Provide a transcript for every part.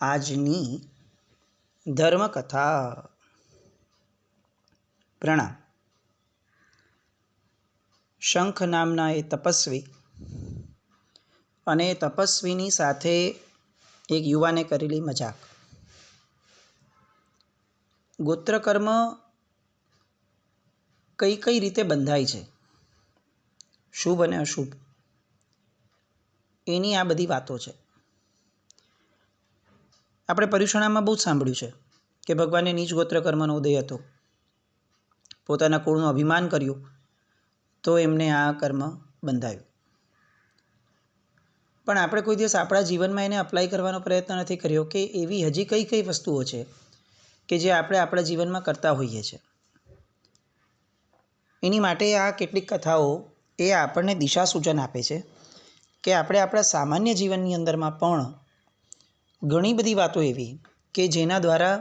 આજની ધર્મકથા. પ્રણામ. શંખ નામના એ તપસ્વી અને તપસ્વીની સાથે એક યુવાને કરેલી મજાક. ગોત્રકર્મ કઈ કઈ રીતે બંધાય છે, શુભ અને અશુભ, એની આ બધી વાતો છે. આપણે પર્યુષણામાં બહુ જ સાંભળ્યું છે કે ભગવાને નીચ ગોત્રકર્મનો ઉદય હતો, પોતાના કુળનું અભિમાન કર્યું તો એમને આ કર્મ બંધાયું. પણ આપણે કોઈ દિવસ આપણા જીવનમાં એને અપ્લાય કરવાનો પ્રયત્ન નથી કર્યો કે એવી હજી કઈ કઈ વસ્તુઓ છે કે જે આપણે આપણા જીવનમાં કરતા હોઈએ છીએ. એની માટે આ કેટલીક કથાઓ એ આપણને દિશા સૂચન આપે છે કે આપણે આપણા સામાન્ય જીવનની અંદરમાં પણ ઘણી બધી વાતો એવી કે જેના દ્વારા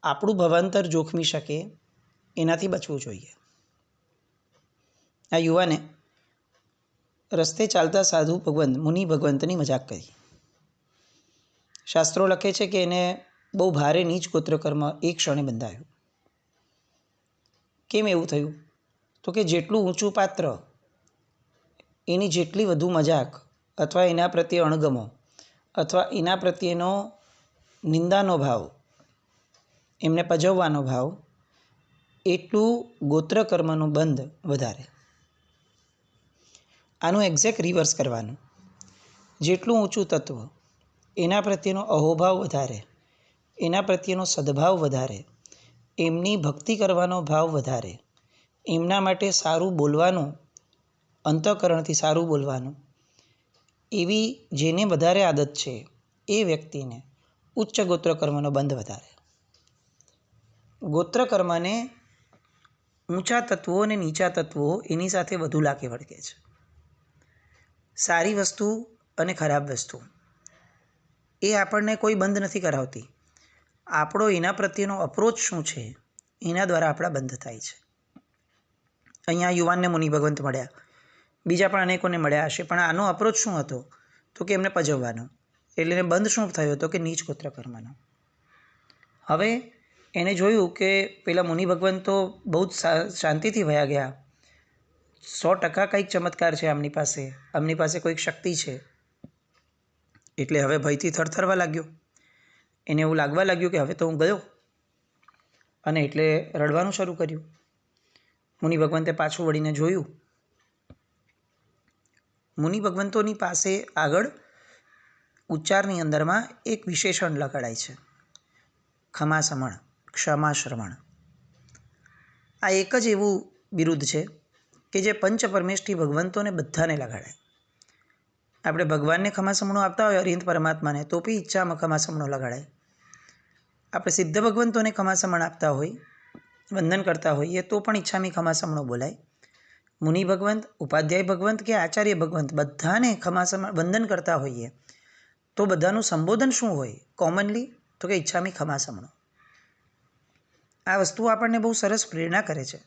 આપણું ભવાંતર જોખમી શકે એનાથી બચવું જોઈએ. આ યુવાને રસ્તે ચાલતા સાધુ ભગવંત મુનિ ભગવંતની મજાક કરી. શાસ્ત્રો લખે છે કે એને બહુ ભારે નીચ ગોત્રકર્મ એક ક્ષણે બંધાયું. કેમ એવું થયું? તો કે જેટલું ઊંચું પાત્ર, એની જેટલી વધુ મજાક અથવા એના પ્રત્યે અણગમો અથવા એના પ્રત્યેનો નિંદાનો ભાવ, એમને પજવવાનો ભાવ, એટલું ગોત્રકર્મનું બંધ વધારે. આનું એક્ઝેક્ટ રિવર્સ કરવાનું. જેટલું ઊંચું તત્વ, એના પ્રત્યેનો અહોભાવ વધારે, એના પ્રત્યેનો સદભાવ વધારે, એમની ભક્તિ કરવાનો ભાવ વધારે, એમના માટે સારું બોલવાનું, અંતઃકરણથી સારું બોલવાનું, એવી જેને વધારે આદત છે એ વ્યક્તિને ઉચ્ચ ગોત્રકર્મનો બંધ વધારે. ગોત્રકર્મને ઊંચા તત્વો અને નીચા તત્વો એની સાથે વધુ લાગે વળગે છે. સારી વસ્તુ અને ખરાબ વસ્તુ એ આપણને કોઈ બંધ નથી કરાવતી. આપણો એના પ્રત્યેનો અપ્રોચ શું છે એના દ્વારા આપણા બંધ થાય છે. અહીંયા યુવાનને મુનિ ભગવંત મળ્યા, બીજા પણ અનેકોને મળ્યા હશે, પણ આનો અપ્રોચ શું હતો? તો કે એમને પજવવાનો. એટલે એને બંધ શું થયો? તો કે નીચ ગોત્રકર્મનો. હવે એને જોયું કે પેલા મુનિ ભગવંત તો બહુ જ શાંતિથી વયા ગયા. 100% કંઈક ચમત્કાર છે આમની પાસે કોઈક શક્તિ છે. એટલે હવે ભયથી થરથરવા લાગ્યો. એને એવું લાગવા લાગ્યું કે હવે તો હું ગયો, અને એટલે રડવાનું શરૂ કર્યું. મુનિ ભગવંતે પાછું વળીને જોયું. મુનિ ભગવંતોની પાસે આગળ ઉચ્ચારની અંદરમાં એક વિશેષણ લગાડાય છે, ખમાસમણ, ક્ષમાશ્રમણ. આ એક જ એવું બિરુદ છે કે જે પંચ પરમેષ્ઠી ભગવંતોને બધાને લગાડાય. આપણે ભગવાનને ખમાસમણો આપતા હોય, અરિહંત પરમાત્માને, તો બી ઈચ્છામાં ખમાસમણો લગાડાય. આપણે સિદ્ધ ભગવંતોને ખમાસમણ આપતા હોય, વંદન કરતા હોઈએ, તો પણ ઈચ્છામી ખમાસમણો બોલાય. મુનિ ભગવંત, ઉપાધ્યાય ભગવંત કે આચાર્ય ભગવંત, બધાને ખમાસમણ વંદન કરતા હોઈએ તો બધાનું સંબોધન શું હોય કોમનલી? તો કે ઈચ્છામી ખમાસમણો. આ વસ્તુ આપણને બહુ સરસ પ્રેરણા કરે છે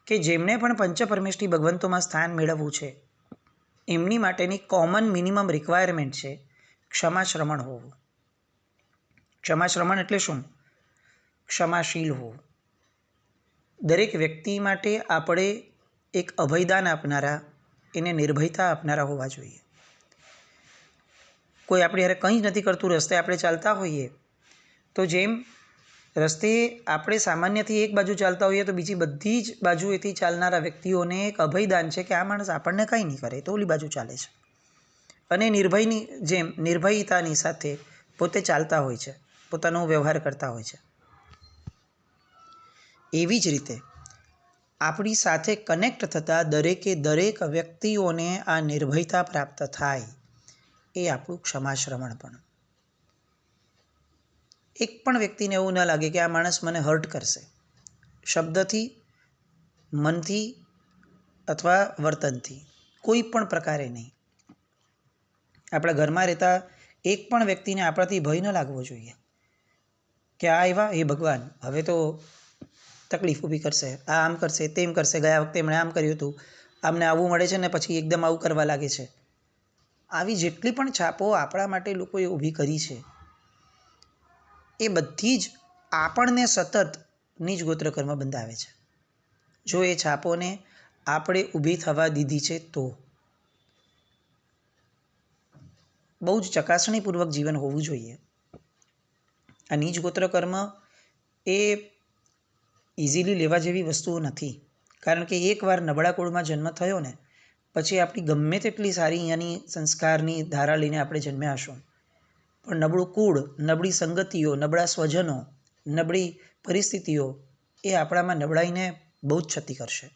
કે જેમને પણ પંચ પરમેષ્ઠી ભગવંતોમાં સ્થાન મેળવવું છે, એમની માટેની કોમન મિનિમમ રિક્વાયરમેન્ટ છે ક્ષમાશ્રમણ હોવું. ક્ષમાશ્રમણ એટલે શું? ક્ષમાશીલ હોવું. દરેક વ્યક્તિ માટે આપણે એક અભયદાન આપનારા, એને નિર્ભયતા આપનારા હોવા જોઈએ. કોઈ આપણે યારે કંઈ જ નથી કરતું, રસ્તે આપણે ચાલતા હોઈએ તો જેમ રસ્તે આપણે સામાન્યથી એક બાજુ ચાલતા હોઈએ તો બીજી બધી જ બાજુએથી ચાલનારા વ્યક્તિઓને એક અભયદાન છે કે આ માણસ આપણને કંઈ નહીં કરે, તો ઓલી બાજુ ચાલે છે. અને નિર્ભયની જેમ નિર્ભયતાની સાથે પોતે ચાલતા હોય છે, પોતાનો વ્યવહાર કરતા હોય છે. એવી જ રીતે આપણી સાથે કનેક્ટ થતા દરેકે દરેક વ્યક્તિઓને આ નિર્ભયતા પ્રાપ્ત થાય, એ આપણું ક્ષમાશ્રમણ. પણ એક પણ વ્યક્તિને એવું ન લાગે કે આ માણસ મને હર્ટ કરશે, શબ્દથી, મનથી અથવા વર્તનથી, કોઈ પણ પ્રકારે નહીં. આપણા ઘરમાં રહેતા એક પણ વ્યક્તિને આપણાથી ભય ન લાગવો જોઈએ કે આ એવા, એ ભગવાન હવે તો તકલીફ ઊભી કરશે, આ આમ કરશે, તેમ કરશે, ગયા વખતે એમણે આમ કર્યું હતું, આમને આવું મળે છે ને પછી એકદમ આવું કરવા લાગે છે. આવી જેટલી પણ છાપો આપણા માટે લોકોએ ઊભી કરી છે, એ બધી જ આપણને સતત નીચ ગોત્રકર્મ બંધાવે છે. જો એ છાપોને આપણે ઊભી થવા દીધી છે તો બહુ જ ચકાસણીપૂર્વક જીવન હોવું જોઈએ. આ નીચ ગોત્રકર્મ એ ઇઝીલી લેવા જેવી વસ્તુઓ નથી. કારણ કે એકવાર નબળા કુળમાં જન્મ થયો ને પછી આપણી ગમે તેટલી સારી અહીંયાની સંસ્કારની ધારા લઈને આપણે જન્મ્યા હશું, પણ નબળું કુળ, નબળી સંગતિઓ, નબળા સ્વજનો, નબળી પરિસ્થિતિઓ એ આપણામાં નબળાઈને બહુ જ ક્ષતિ કરશે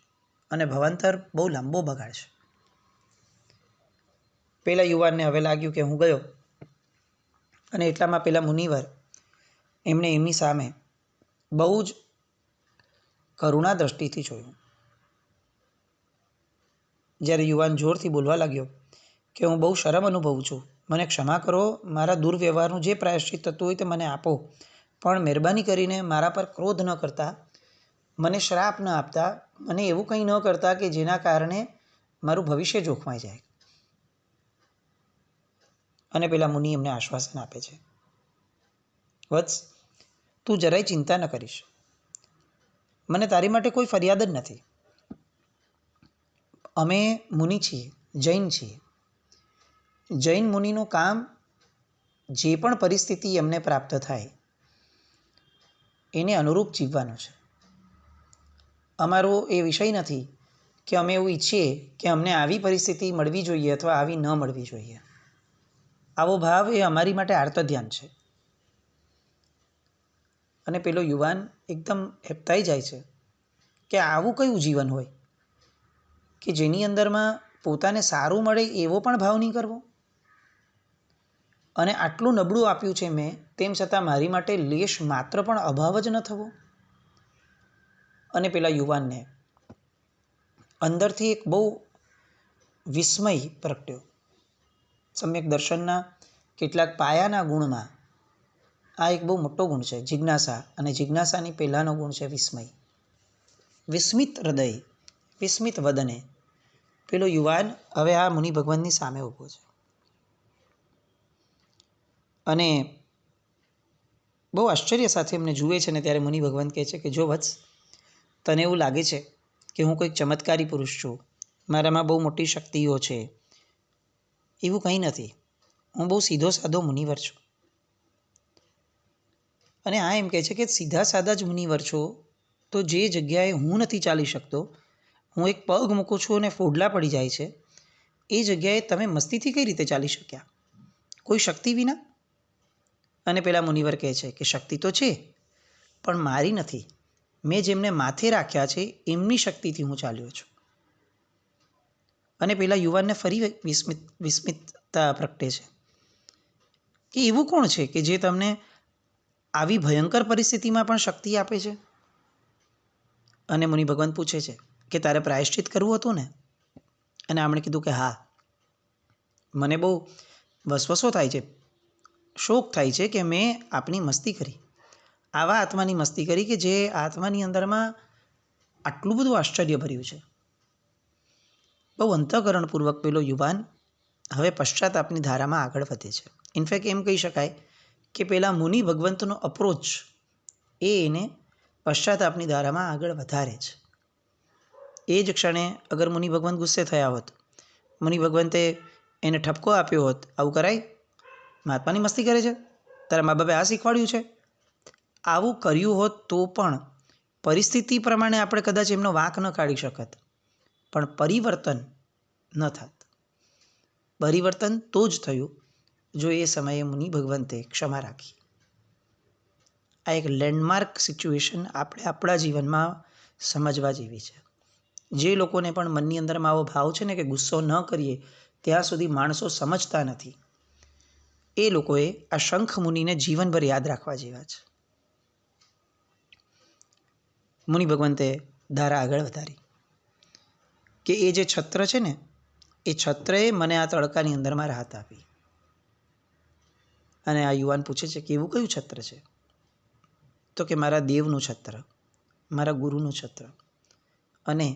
અને ભવાંતર બહુ લાંબો બગાડશે. પેલા યુવાનને હવે લાગ્યું કે હું ગયો, અને એટલામાં પેલા મુનિવર એમણે એમની સામે બહુ જ કરુણા દ્રષ્ટિથી જોયું. જ્યારે યુવાન જોરથી બોલવા લાગ્યો કે હું બહુ શરમ અનુભવું છું, મને ક્ષમા કરો, મારા દુર્વ્યવહારનું જે પ્રાયશ્ચિત થતું હોય તે મને આપો, પણ મહેરબાની કરીને મારા પર ક્રોધ ન કરતા, મને શ્રાપ ન આપતા, મને એવું કંઈ ન કરતા કે જેના કારણે મારું ભવિષ્ય જોખમાઈ જાય. અને પેલા મુનિ એમને આશ્વાસન આપે છે, વત્સ, તું જરાય ચિંતા ન કરીશ, મને તારી માટે કોઈ ફરિયાદ જ નથી. અમે મુનિ છીએ, જૈન છીએ. જૈન મુનિનું કામ જે પણ પરિસ્થિતિ એમને પ્રાપ્ત થાય એને અનુરૂપ જીવવાનું છે. અમારો એ વિષય નથી કે અમે એવું ઈચ્છીએ કે અમને આવી પરિસ્થિતિ મળવી જોઈએ અથવા આવી ન મળવી જોઈએ. આવો ભાવ એ અમારી માટે આર્તધ્યાન છે. અને પેલો યુવાન એકદમ હેપતાઈ જાય છે કે આવું કયું જીવન હોય કે જેની અંદરમાં પોતાને સારું મળે એવો પણ ભાવ નહીં કરવો, અને આટલું નબળું આપ્યું છે મેં, તેમ છતાં મારી માટે લેશ માત્ર પણ અભાવ જ ન થવો. અને પેલા યુવાનને અંદરથી એક બહુ વિસ્મય પ્રગટ્યો. સમ્યક દર્શનના કેટલાક પાયાના ગુણમાં આ એક બહુ મોટો ગુણ છે, જિજ્ઞાસા. અને જિજ્ઞાસાની પહેલાંનો ગુણ છે વિસ્મય. વિસ્મિત હૃદય, વિસ્મિત વદને પેલો યુવાન હવે આ મુનિ ભગવાનની સામે ઊભો છે. અને બહુ આશ્ચર્ય સાથે એમને જુએ છે. ને ત્યારે મુનિ ભગવાન કહે છે કે જો વત્સ, તને એવું લાગે છે કે હું કોઈક ચમત્કારી પુરુષ છું, મારામાં બહુ મોટી શક્તિઓ છે, એવું કંઈ નથી. હું બહુ સીધો સાધો મુનિવર છું. અને આ એમ કહે છે કે સીધા સાદા જ મુનિવર છો તો જે જગ્યાએ હું નથી ચાલી શકતો, હું એક પગ મૂકું છું અને ફોડલા પડી જાય છે, એ જગ્યાએ તમે મસ્તીથી કઈ રીતે ચાલી શક્યા, કોઈ શક્તિ વિના? અને પેલા મુનિવર કહે છે કે શક્તિ તો છે, પણ મારી નથી. મેં જેમને માથે રાખ્યા છે એમની શક્તિથી હું ચાલ્યો છું. અને પેલા યુવાનને ફરી વિસ્મિતતા પ્રગટે છે કે એવું કોણ છે કે જે તમને આવી ભયંકર પરિસ્થિતિમાં પણ શક્તિ આપે છે? અને મુનિ ભગવાન પૂછે છે કે તારે પ્રાયશ્ચિત કરવું હતું ને? અને આમણે કીધું કે હા, મને બહુ વસવસો થાય છે, શોક થાય છે કે મેં આપની મસ્તી કરી, આવા આત્માની મસ્તી કરી કે જે આત્માની અંદરમાં આટલું બધું આશ્ચર્ય ભર્યું છે. બહુ અંતઃકરણપૂર્વક પેલો યુવાન હવે પશ્ચાતાપની ધારામાં આગળ વધે છે. ઇનફેક્ટ એમ કહી શકાય કે પેલા મુનિ ભગવંતનો અપ્રોચ એ એને પશ્ચાતાપની ધારામાં આગળ વધારે છે. એ જ ક્ષણે અગર મુનિ ભગવંત ગુસ્સે થયા હોત, મુનિ ભગવંતે એને ઠપકો આપ્યો હોત, આવું કરાય, મહાત્માની મસ્તી કરે છે, તારા મા બાપે આ શીખવાડ્યું છે, આવું કર્યું હોત તો પણ પરિસ્થિતિ પ્રમાણે આપણે કદાચ એમનો વાંક ન કાઢી શકત, પણ પરિવર્તન ન થાત. પરિવર્તન તો જ થયું જો એ સમયે મુનિ ભગવંતે ક્ષમા રાખી. આ એક લેન્ડમાર્ક સિચ્યુએશન આપણે આપણા જીવનમાં સમજવા જેવી છે. જે લોકોને પણ મનની અંદરમાં આવો ભાવ છે ને કે ગુસ્સો ન કરીએ ત્યાં સુધી માણસો સમજતા નથી, એ લોકોએ આ શંખ મુનિને જીવનભર યાદ રાખવા જેવા છે. મુનિ ભગવંતે ધારા આગળ વધારી કે એ જે છત્ર છે ને, એ છત્રએ મને આ તડકાની અંદરમાં રાહત આપી. અને આ યુવાન પૂછે છે કે એવું કયું છત્ર છે? તો કે મારા દેવનું છત્ર, મારા ગુરુનું છત્ર, અને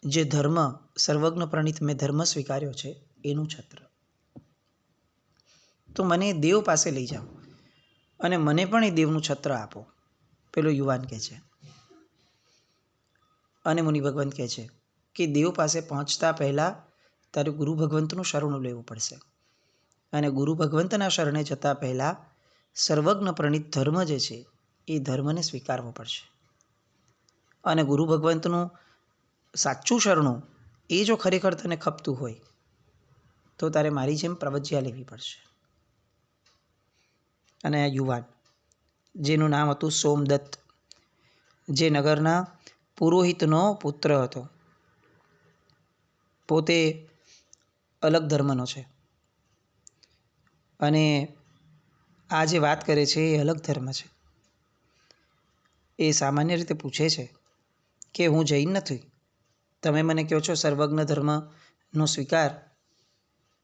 જે ધર્મ સર્વજ્ઞ પ્રણીત મેં ધર્મ સ્વીકાર્યો છે એનું છત્ર. તો મને દેવ પાસે લઈ જાઓ અને મને પણ એ દેવનું છત્ર આપો. પેલો યુવાન કહે છે. અને મુનિ ભગવંત કહે છે કે દેવ પાસે પહોંચતા પહેલાં તારે ગુરુ ભગવંતનું શરણું લેવું પડશે. અને ગુરુ ભગવંતના શરણે જતાં પહેલાં સર્વજ્ઞ પ્રણીત ધર્મ જે છે એ ધર્મને સ્વીકારવો પડશે. અને ગુરુ ભગવંતનું સાચું શરણું એ જો ખરેખર તને ખપતું હોય તો તારે મારી જેમ પ્રવજ્યા લેવી પડશે. અને આ યુવાન, જેનું નામ હતું સોમદત્ત, જે નગરના પુરોહિતનો પુત્ર હતો, પોતે અલગ ધર્મનો છે અને આ જે વાત કરે છે એ અલગ ધર્મ છે. એ સામાન્ય રીતે પૂછે છે કે હું જૈન નથી, તમે મને કહો છો સર્વજ્ઞ ધર્મનો સ્વીકાર,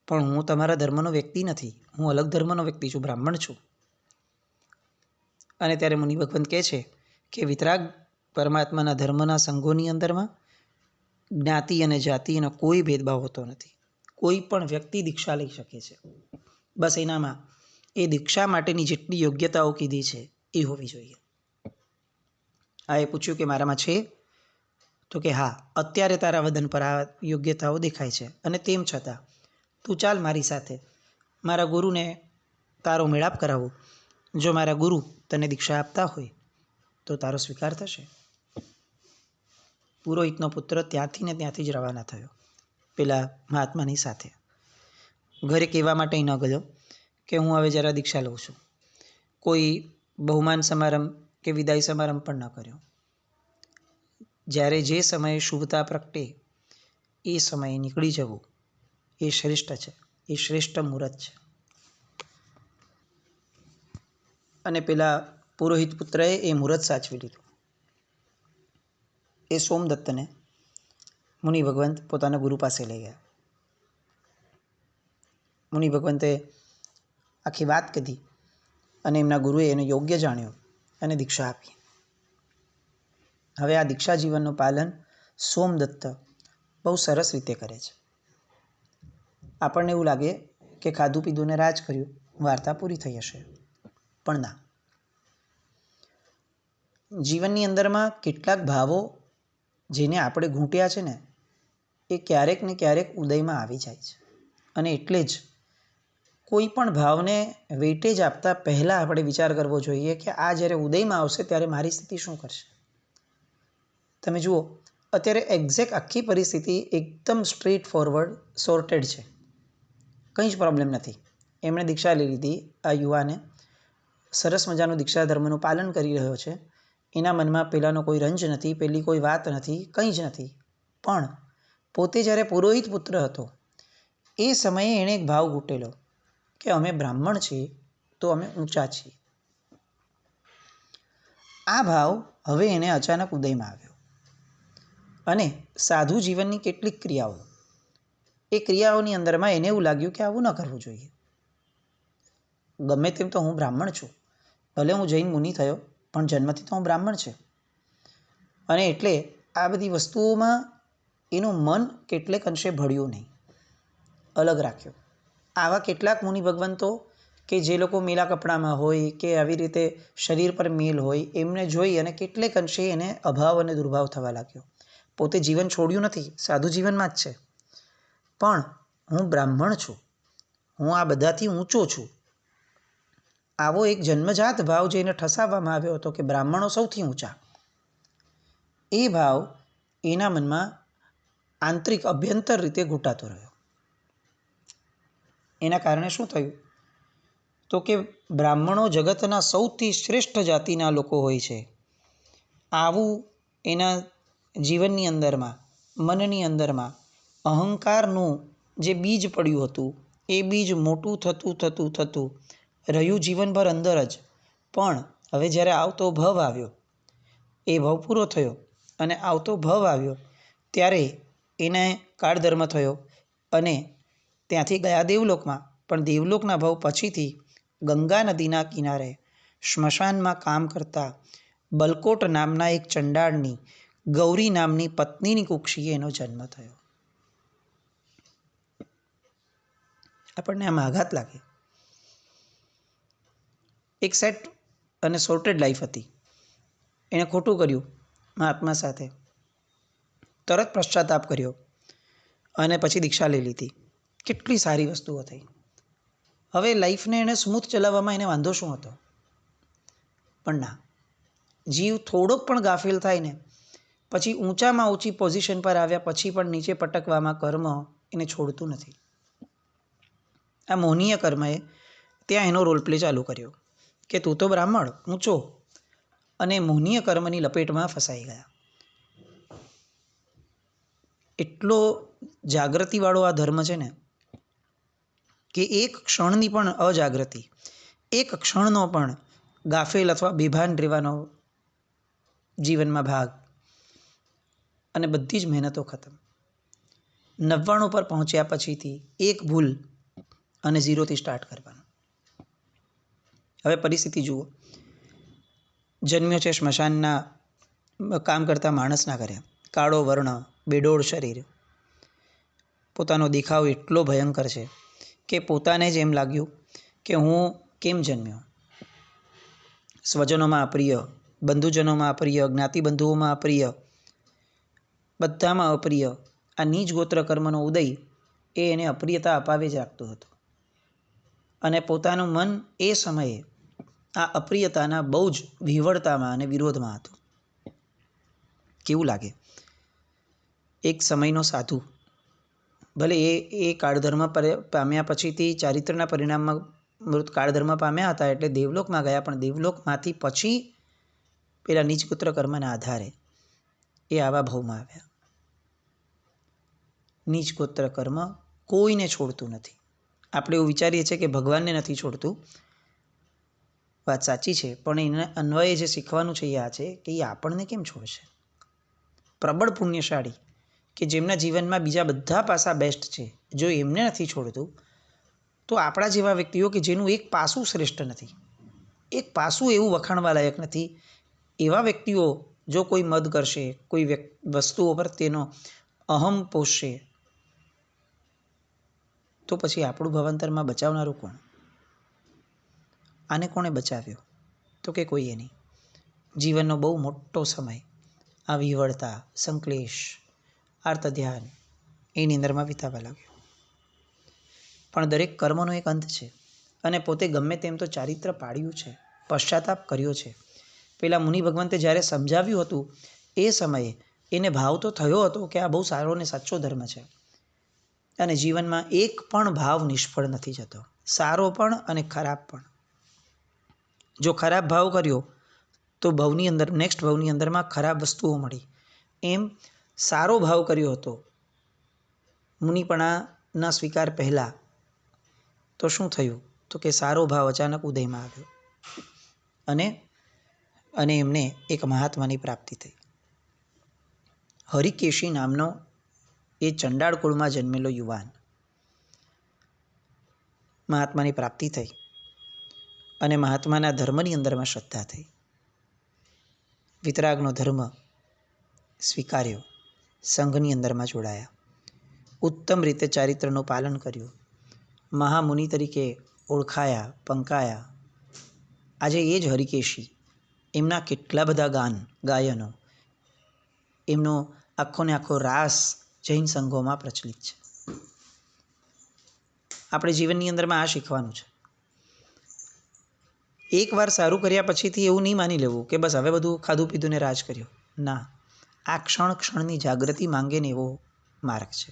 પણ હું તમારા ધર્મનો વ્યક્તિ નથી, હું અલગ ધર્મનો વ્યક્તિ છું, બ્રાહ્મણ છું. અને ત્યારે મુનિ ભગવંત કહે છે કે વિતરાગ પરમાત્માના ધર્મના સંઘોની અંદરમાં જ્ઞાતિ અને જાતિનો કોઈ ભેદભાવ હોતો નથી. કોઈ પણ વ્યક્તિ દીક્ષા લઈ શકે છે. બસ એનામાં એ દીક્ષા માટેની જેટલી યોગ્યતાઓ કીધી છે એ હોવી જોઈએ. આ એ પૂછ્યું કે મારામાં છે? તો કે હા, અત્યારે તારા વદન પર આ યોગ્યતાઓ દેખાય છે, અને તેમ છતાં તું ચાલ મારી સાથે, મારા ગુરુને તારો મેળાપ કરાવો. જો મારા ગુરુ તને દીક્ષા આપતા હોય તો તારો સ્વીકાર થશે. પુરોહિતનો પુત્ર ત્યાંથી જ રવાના થયો પેલા મહાત્માની સાથે. ઘરે કહેવા માટે ન ગયો કે હું હવે જરા દીક્ષા લઉં છું. કોઈ બહુમાન સમારંભ કે વિદાય સમારંભ પણ ન કર્યો. જ્યારે જે સમયે શુભતા પ્રગટે એ સમયે નીકળી જવું એ શ્રેષ્ઠ છે, એ શ્રેષ્ઠ મુહૂર્ત છે. અને પેલા પુરોહિત પુત્રએ એ મુહૂર્ત સાચવી લીધું. એ સોમદત્તને મુનિ ભગવંત પોતાના ગુરુ પાસે લઈ ગયા. મુનિ ભગવંતે આખી વાત કીધી અને એમના ગુરુએ એને યોગ્ય જાણ્યો અને દીક્ષા આપી. હવે આ દીક્ષા જીવનનું પાલન સોમદત્ત બહુ સરસ રીતે કરે છે. આપણને એવું લાગે કે ખાધું પીધું ને રાજ કર્યું, વાર્તા પૂરી થઈ હશે, પણ ના. જીવનની અંદરમાં કેટલાક ભાવો જેને આપણે ઘૂંટ્યા છે ને એ ક્યારેક ને ક્યારેક ઉદયમાં આવી જાય છે. અને એટલે જ કોઈ પણ ભાવને વેટેજ આપતા પહેલાં આપણે વિચાર કરવો જોઈએ કે આ જ્યારે ઉદયમાં આવશે ત્યારે મારી સ્થિતિ શું કરશે. તમે જુઓ, અત્યારે એક્ઝેક્ટ આખી પરિસ્થિતિ એકદમ સ્ટ્રેટ ફોરવર્ડ સોર્ટેડ છે, કંઈ જ પ્રોબ્લેમ નથી. એમણે દીક્ષા લઈ લીધી. આ યુવાને સરસ મજાનું દીક્ષા ધર્મનું પાલન કરી રહ્યો છે. એના મનમાં પેલાનો કોઈ રંજ નથી, પેલી કોઈ વાત નથી, કંઈ જ નથી. પણ પોતે જ્યારે પુરોહિત પુત્ર હતો એ સમયે એણે એક ભાવ ઘૂંટેલો કે અમે બ્રાહ્મણ છીએ તો અમે ઊંચા છીએ. આ ભાવ હવે એને અચાનક ઉદયમાં આવ્યો. અને સાધુ જીવનની કેટલીક ક્રિયાઓ, એ ક્રિયાઓની અંદરમાં એને એવું લાગ્યું કે આવું ન કરવું જોઈએ. ગમે તેમ તો હું બ્રાહ્મણ છું, ભલે હું જૈન મુનિ થયો પણ જન્મથી તો હું બ્રાહ્મણ છે. અને એટલે આ બધી વસ્તુઓમાં એનું મન કેટલેક અંશે ભળ્યું નહીં, અલગ રાખ્યો. આવા કેટલાક મુનિ ભગવંતો કે જે લોકો મેલા કપડામાં હોય કે આવી રીતે શરીર પર મેલ હોય એમને જોઈ અને કેટલેક અંશે એને અભાવ અને દુર્ભાવ થવા લાગ્યો. પોતે જીવન છોડ્યું નથી, સાધુ જીવનમાં જ છે, પણ હું બ્રાહ્મણ છું, હું આ બધાથી ઊંચો છું. આવો એક જન્મજાત ભાવ જે એને ઠસાવવામાં આવ્યો હતો કે બ્રાહ્મણો સૌથી ઊંચા, એ ભાવ એના મનમાં આંતરિક અભ્યંતર રીતે ઘૂંટાતો રહ્યો. એના કારણે શું થયું તો કે બ્રાહ્મણો જગતના સૌથી શ્રેષ્ઠ જાતિના લોકો હોય છે, આવું એના જીવનની અંદરમાં, મનની અંદરમાં અહંકારનું જે બીજ પડ્યું હતું એ બીજ મોટું થતું રહ્યું જીવનભર અંદર જ. પણ હવે જ્યારે આવતો ભવ આવ્યો, એ ભવ પૂરો થયો અને આવતો ભવ આવ્યો ત્યારે એને કાળધર્મ થયો અને ત્યાંથી ગયા દેવલોકમાં. પણ દેવલોકના ભવ પછીથી ગંગા નદીના કિનારે સ્મશાનમાં કામ કરતા બલકોટ નામના એક ચંડાળની ગૌરી નામની પત્નીની કુક્ષીએ એનો જન્મ થયો. આપણને આમ આઘાત લાગે. એક સેટ અને સોર્ટેડ લાઈફ હતી. એણે ખોટું કર્યું મહાત્મા સાથે, તરત પશ્ચાતાપ કર્યો અને પછી દીક્ષા લઈ લીધી. કેટલી સારી વસ્તુઓ થઈ. હવે લાઈફને એણે સ્મૂથ ચલાવવામાં એને વાંધો શું હતો? પણ ના, જીવ થોડોક પણ ગાફેલ થાય ને પછી ઊંચામાં ઊંચી પોઝિશન પર આવ્યા પછી પણ નીચે પટકવામાં કર્મ એને છોડતું નથી. આ મોહનીય કર્મએ ત્યાં એનો રોલ પ્લે ચાલુ કર્યો કે તું તો બ્રાહ્મણ ઊંચો, અને મોહનીય કર્મની લપેટમાં ફસાઈ ગયા. એટલો જાગૃતિવાળો આ ધર્મ છે ને કે એક ક્ષણની પણ અજાગૃતિ, એક ક્ષણનો પણ ગાફેલ અથવા બેભાન રહેવાનો જીવનમાં ભાગ, અને બધી જ મહેનતો ખતમ. 99 પર પહોંચ્યા પછીથી એક ભૂલ અને 0થી સ્ટાર્ટ કરવાનું. હવે પરિસ્થિતિ જુઓ. જન્મ્યો છે સ્મશાનના કામ કરતા માણસના ઘરે, કાળો વર્ણ, બેડોળ શરીર, પોતાનો દેખાવ એટલો ભયંકર છે કે પોતાને જ એમ લાગ્યું કે હું કેમ જન્મ્યો. સ્વજનોમાં અપ્રિય, બંધુજનોમાં અપ્રિય, જ્ઞાતિબંધુઓમાં અપ્રિય, બધામાં અપ્રિય. આ નીચ ગોત્ર કર્મનો ઉદય એ એને અપ્રિયતા અપાવે જ રાખતો હતો. અને પોતાનું મન એ સમયે આ અપ્રિયતાના બહુ જ વિહવળતામાં અને વિરોધમાં હતું. કેવું લાગે? એક સમયનો સાધુ, ભલે એ કાળધર્મ પામ્યા પછીથી ચારિત્રના પરિણામમાં કાળધર્મ પામ્યા હતા એટલે દેવલોકમાં ગયા, પણ દેવલોકમાંથી પછી પેલા નીચગોત્ર કર્મના આધારે એ આવા ભાવમાં આવ્યા. નીચગોત્ર કર્મ કોઈને છોડતું નથી. આપણે એવું વિચારીએ છીએ કે ભગવાનને નથી છોડતું, વાત સાચી છે, પણ એને અન્વયે જે શીખવાનું છે એ આ છે કે એ આપણને કેમ છોડશે? પ્રબળ પુણ્યશાળી કે જેમના જીવનમાં બીજા બધા પાસા બેસ્ટ છે, જો એમને નથી છોડતું તો આપણા જેવા વ્યક્તિઓ કે જેનું એક પાસું શ્રેષ્ઠ નથી, એક પાસું એવું વખાણવા લાયક નથી, એવા વ્યક્તિઓ જો કોઈ મદ કરશે, કોઈ વસ્તુઓ પર તેનો અહમ પોષશે, તો પછી આપણું ભવાંતરમાં બચાવનારું કોણ? આને કોણે બચાવ્યો? તો કે કોઈએ નહીં. જીવનનો બહુ મોટો સમય આ વિહવળતા, સંક્લેશ, આર્ત ધ્યાન એની અંદરમાં વિતાવવા લાગ્યો. પણ દરેક કર્મનો એક અંત છે, અને પોતે ગમે તેમ તો ચારિત્ર પાડ્યું છે, પશ્ચાતાપ કર્યો છે. પેલા મુનિ ભગવંતે જ્યારે સમજાવ્યું હતું એ સમયે એને ભાવ તો થયો હતો કે આ બહુ સારો ને સાચો ધર્મ છે, અને જીવનમાં એક પણ ભાવ નિષ્ફળ નથી જતો, સારો પણ અને ખરાબ પણ. જો ખરાબ ભાવ કર્યો તો ભવની અંદર, નેક્સ્ટ ભવની અંદરમાં ખરાબ વસ્તુઓ મળી. એમ સારો ભાવ કર્યો હતો મુનિપણાના સ્વીકાર પહેલાં, તો શું થયું? તો કે સારો ભાવ અચાનક ઉદયમાં આવ્યો અને એમને એક મહાત્માની પ્રાપ્તિ થઈ. હરિકેશી નામનો એ ચંડાળ કુળમાં જન્મેલો યુવાન, મહાત્માની પ્રાપ્તિ થઈ અને મહાત્માના ધર્મની અંદરમાં શ્રદ્ધા થઈ. વિતરાગનો ધર્મ સ્વીકાર્યો, સંઘની અંદરમાં જોડાયા, ઉત્તમ રીતે ચારિત્રનું પાલન કર્યું, મહામુનિ તરીકે ઓળખાયા, પંકાયા. આજે એ જ હરિકેશી, એમના કેટલા બધા ગાયનો, એમનો આખો ને આખો રાસ જૈન સંઘોમાં પ્રચલિત છે. આપણે જીવનની અંદરમાં આ શીખવાનું છે. એકવાર સારું કર્યા પછીથી એવું નહીં માની લેવું કે બસ હવે બધું ખાધું પીધું ને રાજ કર્યો. ના, આ ક્ષણ ક્ષણની જાગૃતિ માંગે ને એવો માર્ગ છે.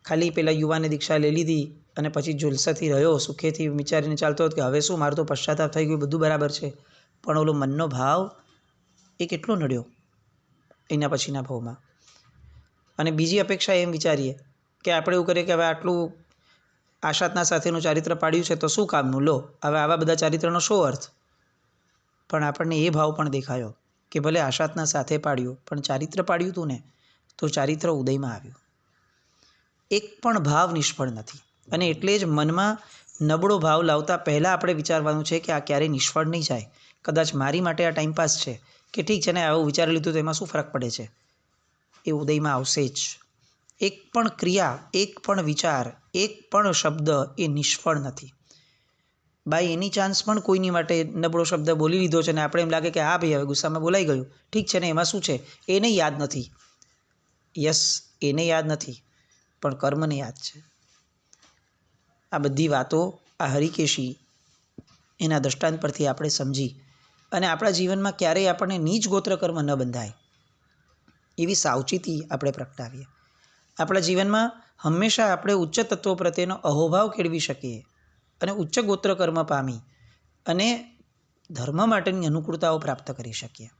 ખાલી પેલા યુવાને દીક્ષા લઈ લીધી અને પછી જુલસાથી રહ્યો, સુખેથી વિચારીને ચાલતો હતો કે હવે શું, મારું તો પશ્ચાતાપ થઈ ગયું, બધું બરાબર છે, પણ ઓલો મનનો ભાવ એ કેટલો નડ્યો એના પછીના ભાવમાં. અને બીજી અપેક્ષા એમ વિચારીએ કે આપણે એવું કરીએ કે હવે આટલું આશાતના સાથેનું ચારિત્ર પાડ્યું છે તો શું કામનું, લો હવે આવા બધા ચારિત્રનો શો અર્થ? પણ આપણને એ ભાવ પણ દેખાયો કે ભલે આશાતના સાથે પાડ્યું, પણ ચારિત્ર પાડ્યું હતું ને, તો ચારિત્ર ઉદયમાં આવ્યું. એક પણ ભાવ નિષ્ફળ નથી. અને એટલે જ મનમાં નબળો ભાવ લાવતા પહેલાં આપણે વિચારવાનું છે કે આ ક્યારેય નિષ્ફળ નહીં જાય. કદાચ મારી માટે આ ટાઈમપાસ છે કે ઠીક છે ને, આવું વિચારી લીધું તો એમાં શું ફરક પડે છે, એ ઉદયમાં આવશે જ. એક પણ ક્રિયા, એક પણ વિચાર, એક પણ શબ્દ એ નિષ્ફળ નથી. બાય એની ચાન્સ પણ કોઈની માટે નબળો શબ્દ બોલી લીધો છે ને આપણે એમ લાગે કે હા ભાઈ હવે ગુસ્સામાં બોલાઈ ગયું, ઠીક છે ને એમાં શું છે, એને યાદ નથી. યસ, એને યાદ નથી, પણ કર્મને યાદ છે. આ બધી વાતો આ હરિકેશી એના દ્રષ્ટાંત પરથી આપણે સમજી અને આપણા જીવનમાં ક્યારેય આપણને નીચ ગોત્ર કર્મ ન બંધાય એવી સાવચેતી આપણે પ્રગટાવીએ. આપણા જીવનમાં હંમેશા આપણે ઉચ્ચ તત્વો પ્રત્યેનો અહોભાવ કેળવી શકીએ અને ઉચ્ચ ગોત્ર કર્મ પામી અને ધર્મ માટેની અનુકૂળતાઓ પ્રાપ્ત કરી શકીએ.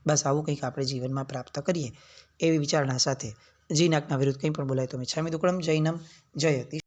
બસ આવું કંઈક આપણે જીવનમાં પ્રાપ્ત કરીએ એવી વિચારણા સાથે જીનાકના વિરુદ્ધ કંઈ પણ બોલાય તો મિચ્છામિ દુક્કડમ. જૈનમ જયતિ.